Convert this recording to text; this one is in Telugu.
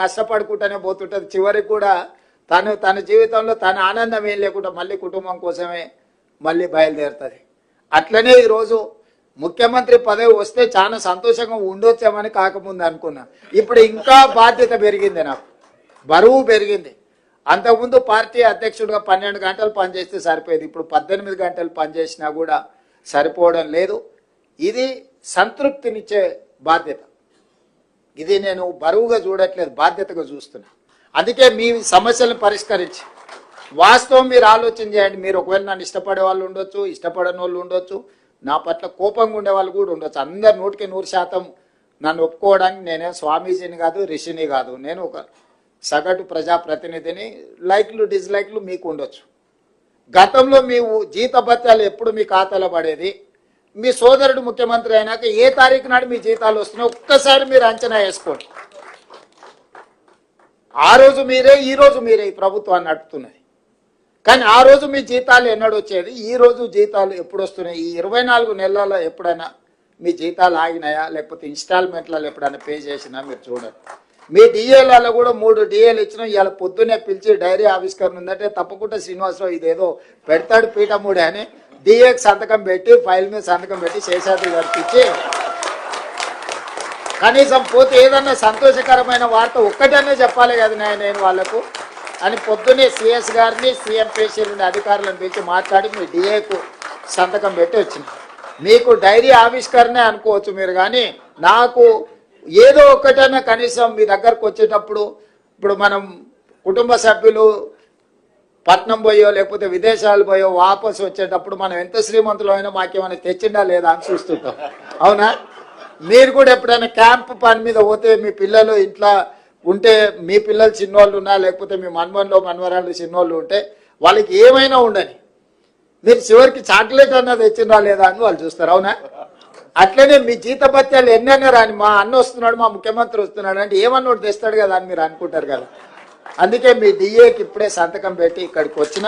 కష్టపడుకుంటూనే పోతుంటుంది. చివరికి కూడా తన జీవితంలో తన ఆనందం ఏం లేకుండా మళ్ళీ కుటుంబం కోసమే మళ్ళీ బయలుదేరుతుంది. అట్లనే ఈరోజు ముఖ్యమంత్రి పదవి వస్తే చాలా సంతోషంగా ఉండొచ్చామని కాకముందు అనుకున్నా. ఇప్పుడు ఇంకా బాధ్యత పెరిగింది, నాకు బరువు పెరిగింది. అంతకుముందు పార్టీ అధ్యక్షుడిగా 12 గంటలు పనిచేస్తే సరిపోయేది, ఇప్పుడు 18 గంటలు పనిచేసినా కూడా సరిపోవడం లేదు. ఇది సంతృప్తినిచ్చే బాధ్యత. ఇది నేను బరువుగా చూడట్లేదు, బాధ్యతగా చూస్తున్నా. అందుకే మీ సమస్యలను పరిష్కరించి వాస్తవం మీరు ఆలోచన చేయండి. మీరు ఒకవేళ నన్ను ఇష్టపడే వాళ్ళు ఉండొచ్చు, ఇష్టపడని వాళ్ళు ఉండొచ్చు, నా పట్ల కోపంగా ఉండే వాళ్ళు కూడా ఉండొచ్చు. అందరు 100% నన్ను ఒప్పుకోవడానికి నేనే స్వామీజీని కాదు, రిషిని కాదు. నేను ఒక సగటు ప్రజాప్రతినిధిని. లైక్లు డిస్లైక్లు మీకు ఉండొచ్చు. గతంలో మీ జీతభత్యాలు ఎప్పుడు మీ ఖాతాలో పడేది, మీ సోదరుడు ముఖ్యమంత్రి అయినాక ఏ తారీఖు నాడు మీ జీతాలు వస్తున్నాయి ఒక్కసారి మీరు అంచనా వేసుకోండి. ఆ రోజు మీరే, ఈ రోజు మీరే ఈ ప్రభుత్వాన్ని నడుపుతున్నది. కానీ ఆ రోజు మీ జీతాలు ఎన్నడు వచ్చేది, ఈ రోజు జీతాలు ఎప్పుడు వస్తున్నాయి? ఈ 24 నెలల్లో ఎప్పుడైనా మీ జీతాలు ఆగినాయా, లేకపోతే ఇన్స్టాల్మెంట్లలో ఎప్పుడైనా పే చేసినా మీరు చూడండి. మీ డిఏలలో కూడా 3 డిఏలు ఇచ్చినా ఇవాళ పొద్దున్నే పిలిచి డైరీ ఆవిష్కరణ ఉందంటే తప్పకుండా శ్రీనివాసరావు ఇదేదో పెడతాడు పీఠముడే అని డిఏకి సంతకం పెట్టి, ఫైల్ మీద సంతకం పెట్టి శేషాద్రి గారికి ఇచ్చి, కనీసం పోతే ఏదన్నా సంతోషకరమైన వార్త ఒక్కటనే చెప్పాలి కదా నేను వాళ్లకు అని పొద్దున్నే సిఎస్ గారిని, సీఎం పేషీలని అధికారులను పిలిచి మాట్లాడి మీ డిఏకు సంతకం పెట్టి వచ్చింది. మీకు డైరీ ఆవిష్కరణే అనుకోవచ్చు మీరు, కానీ నాకు ఏదో ఒక్కటైనా కనీసం మీ దగ్గరకు వచ్చేటప్పుడు, ఇప్పుడు మనం కుటుంబ సభ్యులు పట్నం పోయో లేకపోతే విదేశాలు పోయో వాపసు వచ్చేటప్పుడు మనం ఎంత శ్రీమంతులు అయినా మాకేమైనా తెచ్చిండా లేదా అని చూస్తుంటాం, అవునా? మీరు కూడా ఎప్పుడైనా క్యాంప్ పని మీద పోతే మీ పిల్లలు ఇంట్లో ఉంటే, మీ పిల్లలు చిన్నోళ్ళు ఉన్నా లేకపోతే మీ మనవరాళ్ళు చిన్నోళ్ళు ఉంటే వాళ్ళకి ఏమైనా ఉండని మీరు చివరికి చాక్లెట్ అన్నది తెచ్చిందా లేదా అని వాళ్ళు చూస్తారు, అవునా? అట్లనే మీ జీతభత్యాలు ఎన్నైనా రాని, మా అన్న వస్తున్నాడు, మా ముఖ్యమంత్రి వస్తున్నాడు అంటే ఏమన్నా తెస్తాడు కదా అని మీరు అనుకుంటారు కదా. అందుకే మీ డిఏకి ఇప్పుడే సంతకం పెట్టి ఇక్కడికి వచ్చిన